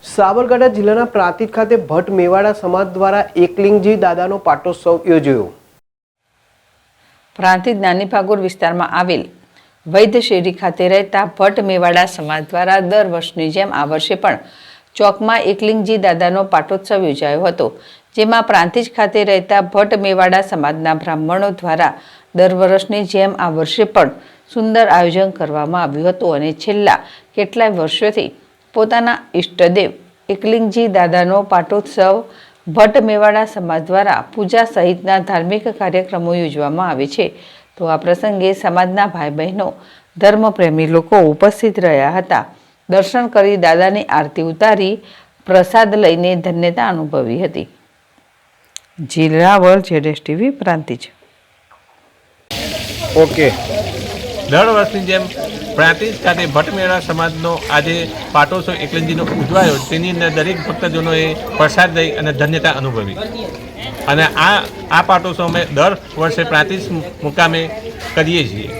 સાબરકાંઠા જિલ્લાના પ્રાંતિજ ખાતે ભટ્ટ મેવાડા સમાજ દ્વારા એકલિંગજી દાદાનો પાટોત્સવ યોજાયો। પ્રાંતિજ નાની ભાગોળ વિસ્તારમાં આવેલ વૈદ્ય શેરી ખાતે રહેતા ભટ્ટ મેવાડા સમાજ દ્વારા દર વર્ષની જેમ આ વર્ષે પણ ચોકમાં એકલિંગજી દાદાનો પાટોત્સવ યોજાયો હતો, જેમાં પ્રાંતિજ ખાતે રહેતા ભટ્ટ મેવાડા સમાજના બ્રાહ્મણો દ્વારા દર વર્ષની જેમ આ વર્ષે પણ સુંદર આયોજન કરવામાં આવ્યું હતું અને છેલ્લા કેટલાય વર્ષોથી પોતાના ઈષ્ટદેવ એકલિંગજી દાદાનો પાટોત્સવ ભટ્ટ મેવાડા સમાજ દ્વારા પૂજા સહિતના ધાર્મિક કાર્યક્રમો યોજવામાં આવે છે। તો આ પ્રસંગે સમાજના ભાઈ બહેનો, ધર્મપ્રેમી લોકો ઉપસ્થિત રહ્યા હતા। દર્શન કરી દાદાની આરતી ઉતારી પ્રસાદ લઈને ધન્યતા અનુભવી હતી। જિલ્લાવર ZSTV પ્રાંતિજ। ઓકે, દર વર્ષની જેમ પ્રાંતિજ ખાતે ભટ્ટ મેવાડા સમાજનો આજે પાટોત્સવ એકલિંગજીનો ઉજવાયો, તેની અંદર દરેક ભક્તજનોએ પ્રસાદ લઈ અને ધન્યતા અનુભવી અને આ પાટોત્સવ અમે દર વર્ષે પ્રાંતિજ મુકામે કરીએ છીએ।